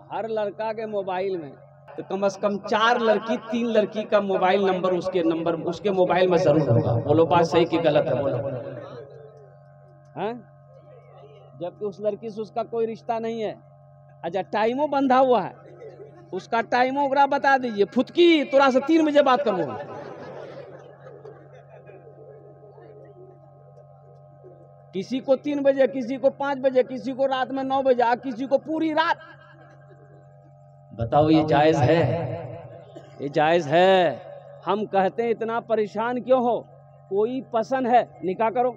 हर लड़का के मोबाइल में तो कम से कम 4 लड़की 3 लड़की का मोबाइल नंबर उसके मोबाइल में जरूर होगा। बोलो बात सही कि गलत है? बोलो हैं? जबकि उस लड़की से उसका कोई रिश्ता नहीं है। अच्छा, टाइमो बंधा हुआ है, उसका टाइमो ओकरा बता दीजिए, फुटकी तोरा से 3 बजे बात करबो। किसी को 3 बजे, किसी को 5 बजे, किसी को रात में 9 बजे, किसी को पूरी रात। बताओ ये जायज है? ये जायज है? हम कहते हैं इतना परेशान क्यों हो? कोई पसंद है निकाह करो।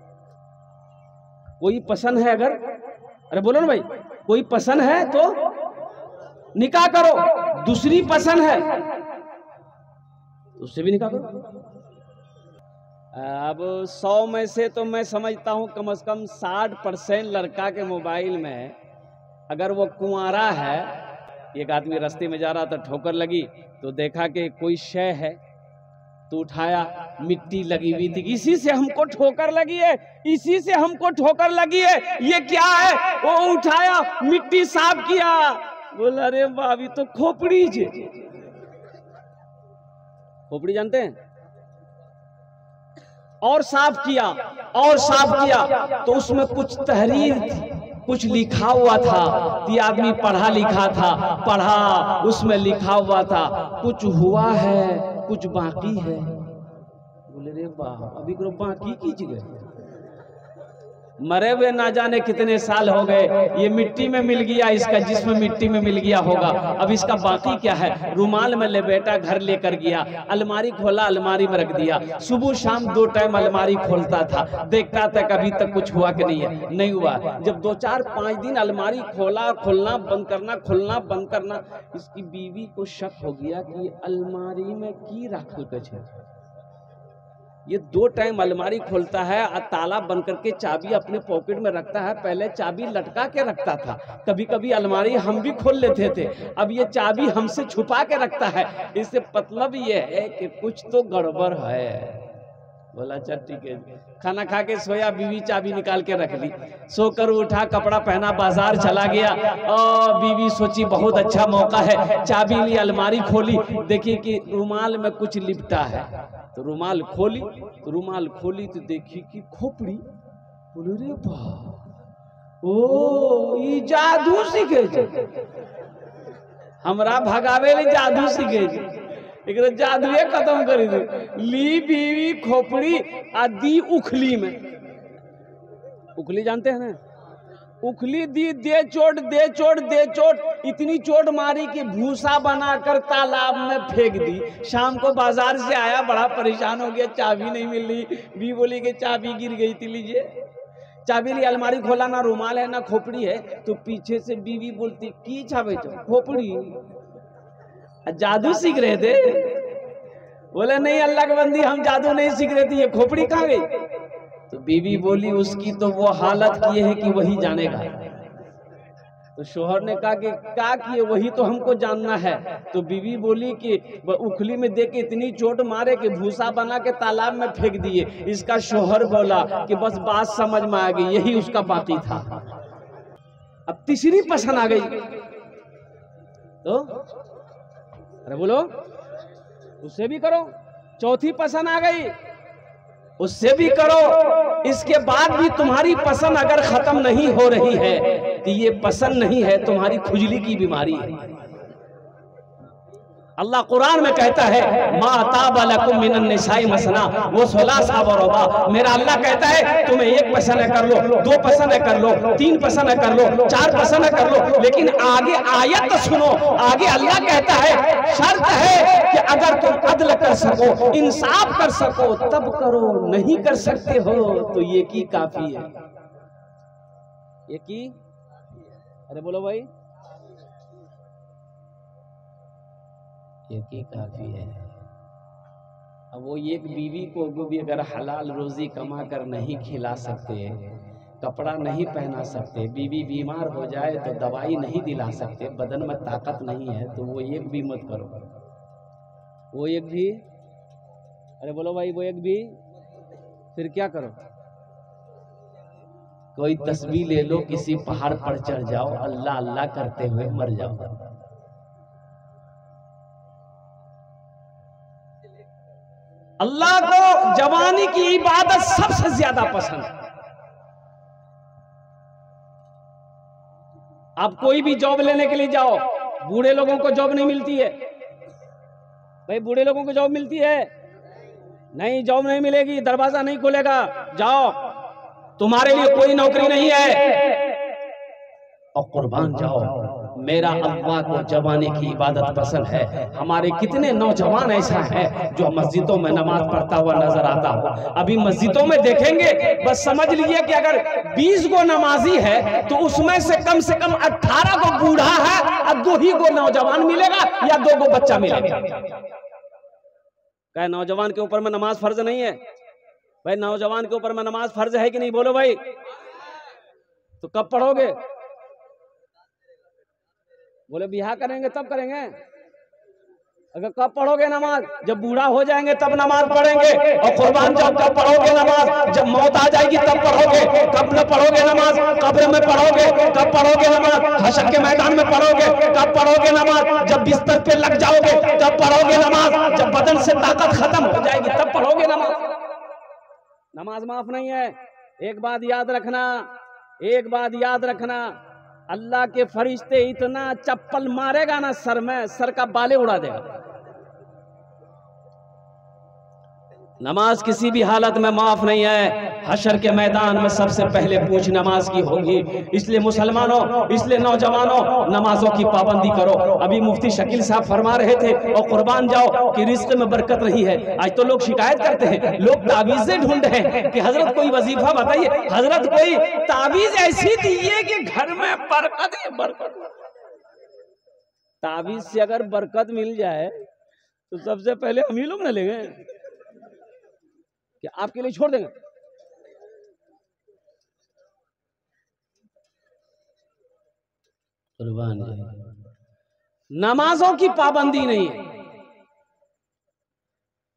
कोई पसंद है अगर, अरे बोलो ना भाई, कोई पसंद है तो निकाह करो। दूसरी पसंद है तो उससे भी निकाह करो। अब 100 में से तो मैं समझता हूं कम से कम 60% लड़का के मोबाइल में, अगर वो कुंवारा है, एक आदमी रास्ते में जा रहा था, ठोकर लगी तो देखा कि कोई शय है तो उठाया, मिट्टी लगी हुई थी, इसी से हमको ठोकर लगी है, इसी से हमको ठोकर लगी है, ये क्या है? वो उठाया, मिट्टी साफ किया, बोला अरे भाभी तो खोपड़ी जे। खोपड़ी जानते हैं? और साफ किया, और साफ किया तो उसमें कुछ तहरीर थी, कुछ लिखा हुआ था। ये आदमी पढ़ा लिखा था, पढ़ा, उसमें लिखा हुआ था कुछ हुआ है कुछ बाकी है। बोले रे वाह, अभी को बाकी कीजिए, मरे हुए ना जाने कितने साल हो गए, ये मिट्टी में मिल गया, इसका जिस्म मिट्टी में मिल गया होगा, अब इसका बाकी क्या है? रुमाल में ले बेटा घर लेकर गया, अलमारी खोला, अलमारी में रख दिया, सुबह शाम 2 टाइम अलमारी खोलता था, देखता था कभी तक कुछ हुआ कि नहीं है, नहीं हुआ। जब 2 4 5 दिन अलमारी खोला, खोलना बंद करना, खोलना बंद करना, इसकी बीवी को शक हो गया कि अलमारी में की रखल के। ये 2 टाइम अलमारी खोलता है और ताला बंद करके चाबी अपने पॉकेट में रखता है। पहले चाबी लटका के रखता था, कभी कभी अलमारी हम भी खोल लेते थे, अब ये चाबी हमसे छुपा के रखता है। इससे मतलब ये है कि कुछ तो गड़बड़ है। बोला चल ठीक है। खाना खा के सोया, बीवी चाबी निकाल के रख ली, सोकर उठा, कपड़ा पहना, बाजार चला गया, और बीवी सोची बहुत अच्छा मौका है, चाबी ली, अलमारी खोली, देखी कि रुमाल में कुछ लिपटा है, तो रुमाल खोली, तो देखी कि खोपड़ी। बोले रे वाह, ओ ये जादू सीखे, हमरा भगावे ले जादू सीखे, एक जादुए खत्म कर दी। ली बीवी खोपड़ी आदि उखली में, उखली जानते हैं ना? उखली दी, दे चोट दे चोट दे चोट, इतनी चोट मारी कि भूसा बनाकर तालाब में फेंक दी। शाम को बाजार से आया, बड़ा परेशान हो गया, चाबी नहीं मिल रही। बी बोली कि चाबी गिर गई थी, लीजिए चाबी ली, अलमारी खोला, ना रुमाल है ना खोपड़ी है, तो पीछे से बीवी बोलती की चाबी तो खोपड़ी, जादू सीख रहे थे। बोले नहीं अल्लाह के बंदी, हम जादू नहीं सीख रहे थे, ये खोपड़ी कहाँ गई? तो बीवी बोली उसकी तो वो हालत किए है कि वही जानेगा। तो शोहर ने कहा कि क्या किए, वही तो हमको जानना है। तो बीवी बोली कि उखली में देख के इतनी चोट मारे कि भूसा बना के तालाब में फेंक दिए। इसका शोहर बोला कि बस बात समझ में आ गई, यही उसका बाकी था। अब तीसरी पसंद आ गई तो अरे बोलो उससे भी करो। चौथी पसंद आ गई, उससे भी करो। इसके बाद भी तुम्हारी पसंद अगर खत्म नहीं हो रही है तो ये पसंद नहीं है, तुम्हारी खुजली की बीमारी है। अल्लाह कुरान में कहता है मा ताबा लकुम मिनन निसाई मसना वो सुलासा व रुबा। मेरा अल्लाह कहता है तुम्हें 1 पसंद कर लो, 2 पसंद कर लो, 3 पसंद कर लो, 4 पसंद कर लो, लेकिन आगे आयत सुनो। आगे अल्लाह कहता है शर्त है कि अगर तुम अदल कर सको, इंसाफ कर सको तब करो, नहीं कर सकते हो तो ये की काफी है। ये की, अरे बोलो भाई, एक ही काफी है। अब वो एक बीवी को भी अगर हलाल रोजी कमा कर नहीं खिला सकते, कपड़ा नहीं पहना सकते, बीवी बीमार हो जाए तो दवाई नहीं दिला सकते, बदन में ताकत नहीं है, तो वो एक भी मत करो। वो एक भी, अरे बोलो भाई, वो एक भी, फिर क्या करो? कोई तस्बीह ले लो, किसी पहाड़ पर चढ़ जाओ, अल्लाह अल्लाह करते हुए मर जाओ। अल्लाह को जवानी की इबादत सबसे ज्यादा पसंद है। आप कोई भी जॉब लेने के लिए जाओ, बूढ़े लोगों को जॉब नहीं मिलती है भाई, बूढ़े लोगों को जॉब मिलती है नहीं, जॉब नहीं मिलेगी, दरवाजा नहीं खुलेगा, जाओ तुम्हारे लिए कोई नौकरी नहीं है और कुर्बान जाओ। मेरा अल्लाह को जवानी की इबादत पसंद है। हमारे कितने नौजवान ऐसा है जो मस्जिदों में नमाज पढ़ता हुआ नजर आता हो। अभी मस्जिदों में देखेंगे, बस समझ लीजिए कि अगर 20 गो नमाजी है तो उसमें से कम 18 गो बूढ़ा है और 2 ही गो नौजवान मिलेगा या 2 गो बच्चा मिलेगा। क्या नौजवान के ऊपर में नमाज फर्ज नहीं है भाई? नौजवान के ऊपर में नमाज फर्ज है कि नहीं? बोलो भाई। तो कब पढ़ोगे? बोले बियाह करेंगे तब करेंगे। अगर कब पढ़ोगे नमाज? जब बूढ़ा हो जाएंगे तब नमाज पढ़ेंगे। और कुर्बान जाओ, कब पढ़ोगे नमाज? जब मौत आ जाएगी तब पढ़ोगे। कब न पढ़ोगे नमाज? कब्र में पढ़ोगे। कब पढ़ोगे नमाज? हशर के मैदान में पढ़ोगे। कब पढ़ोगे नमाज? जब बिस्तर पे लग जाओगे तब पढ़ोगे नमाज। जब बदन से ताकत खत्म हो जाएगी तब पढ़ोगे नमाज। नमाज माफ नहीं है। एक बात याद रखना, एक बात याद रखना, अल्लाह के फरिश्ते इतना चप्पल मारेगा ना सर में, सर का बाले उड़ा देगा। नमाज किसी भी हालत में माफ नहीं है। हशर के मैदान में सबसे पहले पूछ नमाज की होगी। इसलिए मुसलमानों, इसलिए नौजवानों, नमाजों की पाबंदी करो। अभी मुफ्ती शकील साहब फरमा रहे थे और कुर्बान जाओ कि रिस्क में बरकत नहीं है। आज तो लोग शिकायत करते हैं, लोग तावीजें ढूंढ रहे हैं कि हजरत कोई वजीफा बताइए, हजरत कोई तावीज ऐसी दीजिए कि घर में बरकत ही बरकत। तावीज से अगर बरकत मिल जाए तो सबसे पहले हम ही लोग न लेंगे कि आपके लिए छोड़ देंगे। कुर्बान नमाजों की पाबंदी नहीं है।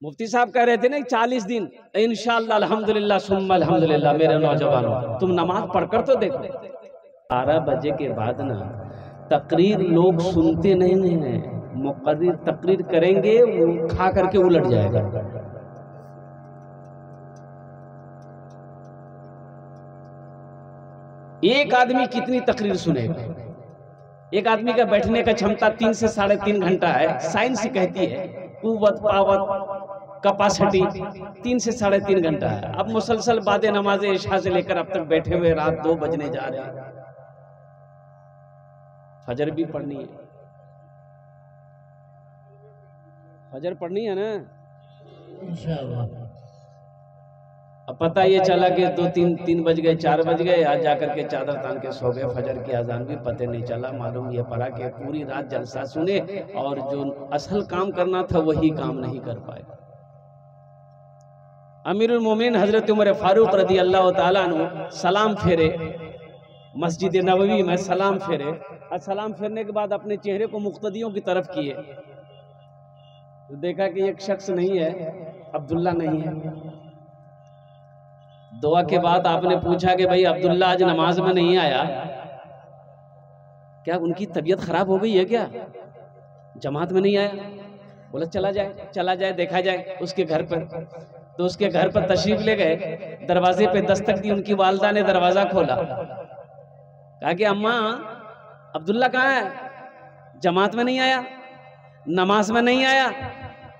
मुफ्ती साहब कह रहे थे ना 40 दिन इंशाअल्लाह अल्हम्दुलिल्लाह सुम्मा अल्हम्दुलिल्लाह। मेरे नौजवानों, तुम नमाज पढ़कर तो देखो। 12 बजे के बाद ना तकरीर लोग सुनते नहीं हैं। मुकर्रिर तकरीर करेंगे, वो खा करके उलट जाएगा। एक आदमी कितनी तकरीर सुनेगा? एक आदमी का बैठने का क्षमता 3 से 3.5 घंटा है। साइंस कहती है कुव्वत पावत कैपेसिटी 3 से 3.5 घंटा है। अब मुसलसल बाद नमाज इशा से लेकर अब तक बैठे हुए रात 2 बजने जा रहे हैं। फजर भी पढ़नी है, फजर पढ़नी है ना इंशाअल्लाह। अब पता ये चला कि 2-3 बज गए, 4 बज गए, आज जाकर के चादर तान के सो गए। फजर की अजान भी पता नहीं चला। मालूम ये पड़ा कि पूरी रात जलसा सुने और जो असल काम करना था वही काम नहीं कर पाए। अमीरुल मोमिनीन हजरत उमर फारूक रदी अल्लाह ताला अन्हु सलाम फेरे, मस्जिद नबवी में सलाम फेरे। और सलाम फेरने के बाद अपने चेहरे को मुक्तदियों की तरफ किए तो देखा कि एक शख्स नहीं है, अब्दुल्ला नहीं है। दुआ के बाद आपने पूछा कि भाई अब्दुल्ला आज नमाज में नहीं आया, क्या उनकी तबीयत खराब हो गई है क्या? जमात में नहीं आया। बोला चला जाए देखा जाए उसके घर पर। तो उसके घर पर तशरीफ ले गए, दरवाजे पे दस्तक दी। उनकी वालदा ने दरवाजा खोला, कहा कि अम्मा अब्दुल्ला कहाँ है? जमात में नहीं आया, नमाज में नहीं आया।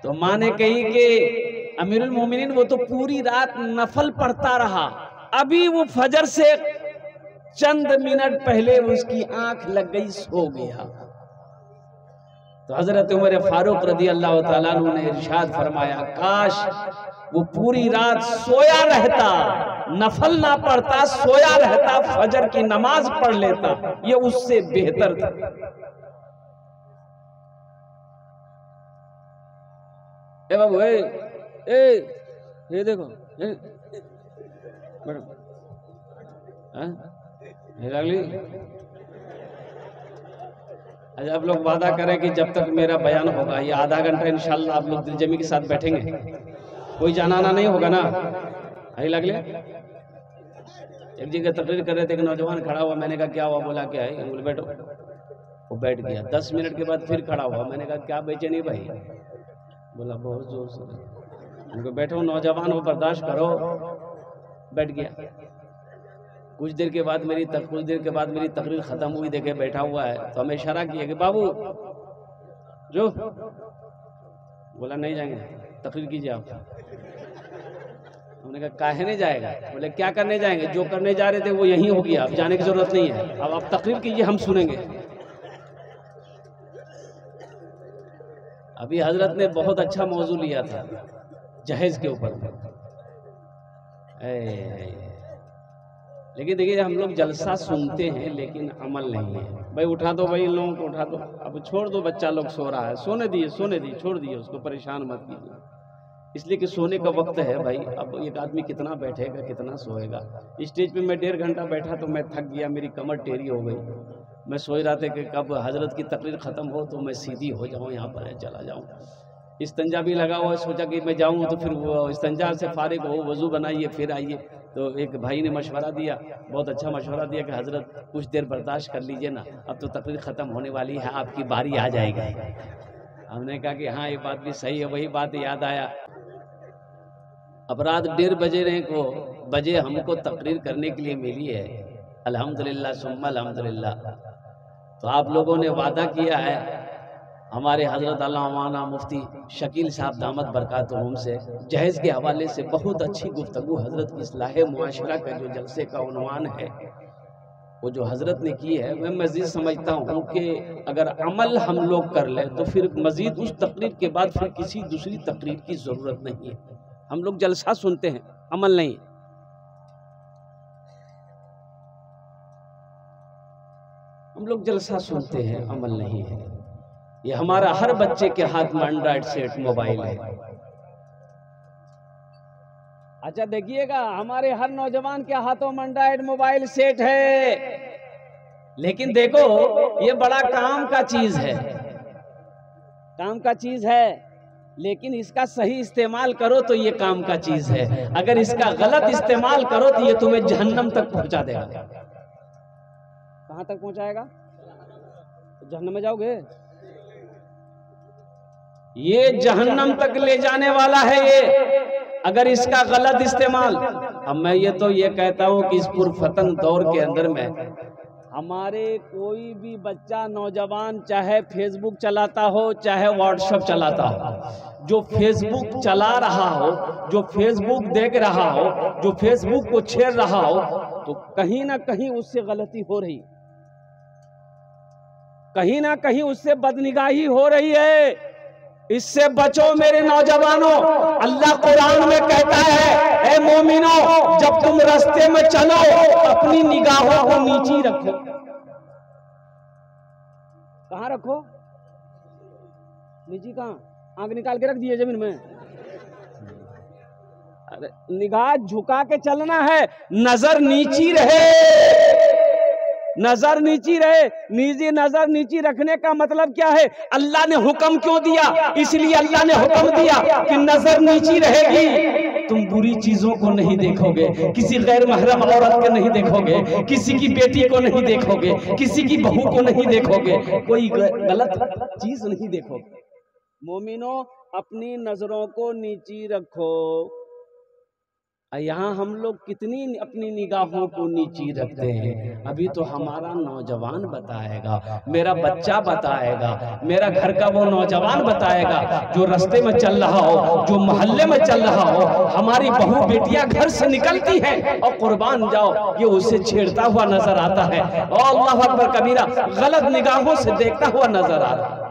तो माँ ने कही कि अमीरुल मोमिनीन वो तो पूरी रात नफल पढ़ता रहा, अभी वो फजर से चंद मिनट पहले उसकी आंख लग गई, सो गया। तो हजरत उमर फारूक रदी अल्लाह ताला अन्हु ने इरशाद फरमाया, काश वो पूरी रात सोया रहता, नफल ना पढ़ता, सोया रहता, फजर की नमाज पढ़ लेता, ये उससे बेहतर था। ए बाबू ये देखो मैडम अच्छा, आप लोग वादा करें कि जब तक मेरा बयान होगा ये आधा घंटा इंशाल्लाह आप लोग दिलजमी के साथ बैठेंगे, कोई जाना आना नहीं होगा ना? आई लगले एक जगह तकरीर कर रहे थे, एक नौजवान खड़ा हुआ। मैंने कहा क्या हुआ? बोला क्या है? बोले बैठो। वो बैठ गया। 10 मिनट के बाद फिर खड़ा हुआ। मैंने कहा क्या बेचैनी भाई? बोला बहुत जोर से। उनको बैठो नौजवान हो, बर्दाश्त करो। बैठ गया। कुछ देर के बाद मेरी तकरीर खत्म हुई, देखे बैठा हुआ है तो हमें इशारा किया कि बाबू जो, बोला नहीं जाएंगे, तकरीर कीजिए आप। हमने कहा काहे नहीं जाएगा? बोले क्या करने जाएंगे, जो करने जा रहे थे वो यहीं हो गया, अब जाने की जरूरत नहीं है, अब आप तकरीर कीजिए, हम सुनेंगे। अभी हजरत ने बहुत अच्छा मौजू लिया था जहेज के ऊपर। लेकिन देखिए हम लोग जलसा सुनते हैं लेकिन अमल नहीं है। भाई उठा दो, भाई इन लोगों को उठा दो, अब छोड़ दो, बच्चा लोग सो रहा है, सोने दिए, छोड़ दिए उसको, परेशान मत कीजिए, इसलिए कि सोने का वक्त है भाई। अब एक आदमी कितना बैठेगा, कितना सोएगा। स्टेज पे मैं 1.5 घंटा बैठा तो मैं थक गया, मेरी कमर टेढ़ी हो गई। मैं सोच रहा था कि कब हजरत की तकरीर ख़त्म हो तो मैं सीधी हो जाऊँ, यहाँ पर चला जाऊँ। इस्तंजा भी लगा हुआ, सोचा कि मैं जाऊँ तो फिर वो इस्तंजा से फारिग हो, वज़ू बनाइए फिर आइए। तो एक भाई ने मशवरा दिया, बहुत अच्छा मशवरा दिया कि हजरत कुछ देर बर्दाश्त कर लीजिए ना, अब तो तकरीर ख़त्म होने वाली है, आपकी बारी आ जाएगी। हमने कहा कि हाँ ये बात भी सही है। वही बात याद आया, अब रात 1:30 बजे हमको तकरीर करने के लिए मिली है। अल्हम्दुलिल्लाह सुम्मा अल्हम्दुलिल्लाह। तो आप लोगों ने वादा किया है हमारे हजरत अल्लामा मुफ्ती शकील साहब दामत बरकातुहुम से जहेज के हवाले से बहुत अच्छी गुफ्तगू, हजरत की इस्लाह मुआशरा का जो जलसे का उन्वान है वो जो हजरत ने की है, मैं मज़ीद समझता हूँ कि अगर अमल हम लोग कर लें तो फिर मज़ीद उस तकरीर के बाद फिर किसी दूसरी तकरीर की ज़रूरत नहीं है। हम लोग जलसा सुनते हैं, अमल नहीं। हम लोग जलसा सुनते हैं, अमल नहीं है। ये हमारा हर बच्चे के हाथ में एंड्रॉइड सेट मोबाइल है। अच्छा देखिएगा, हमारे हर नौजवान के हाथों में एंड्रॉइड मोबाइल सेट है, लेकिन देखो ये बड़ा काम का चीज है, काम का चीज है, लेकिन इसका सही इस्तेमाल करो तो ये काम का चीज है। अगर इसका गलत इस्तेमाल करो तो ये तुम्हें जहन्नम तक पहुंचा देगा। कहां तक पहुंचाएगा? जहन्नम में जाओगे। ये जहन्नम तक ले जाने वाला है ये, अगर इसका गलत इस्तेमाल। अब मैं ये कहता हूं कि इस पुरफतन दौर के अंदर में हमारे कोई भी बच्चा नौजवान चाहे फेसबुक चलाता हो चाहे व्हाट्सएप चलाता हो, जो फेसबुक चला रहा हो, जो फेसबुक देख रहा हो, जो फेसबुक को छेड़ रहा हो, तो कहीं ना कहीं उससे गलती हो रही, कहीं ना कहीं उससे बदनिगाही हो रही है। इससे बचो मेरे नौजवानों। अल्लाह कुरान में कहता है, ए मोमिनो जब तुम रास्ते में चलो अपनी निगाहों को नीची रखो। कहां रखो? नीची कहां? आंख निकाल के रख दिए जमीन में? अरे निगाह झुका के चलना है, नजर नीची रहे, नजर नीची रहे। निजी नजर नीची रखने का मतलब क्या है? अल्लाह ने हुक्म क्यों दिया? इसलिए अल्लाह ने हुक्म दिया कि नजर नीची रहेगी, तुम बुरी चीजों को नहीं देखोगे, किसी गैर महरम औरत को नहीं देखोगे, किसी की बेटी को नहीं देखोगे, किसी की बहू को नहीं देखोगे, कोई गलत चीज नहीं देखोगे। मोमिनो अपनी नजरों को नीची रखो। यहाँ हम लोग कितनी अपनी निगाहों को नीची रखते हैं। अभी तो हमारा नौजवान बताएगा, मेरा बच्चा बताएगा, मेरा घर का वो नौजवान बताएगा जो रास्ते में चल रहा हो, जो मोहल्ले में चल रहा हो। हमारी बहू बेटियां घर से निकलती हैं और कुर्बान जाओ ये उसे छेड़ता हुआ नजर आता है, और अल्लाह अकबर कबीरा गलत निगाहों से देखता हुआ नजर आ रहा है।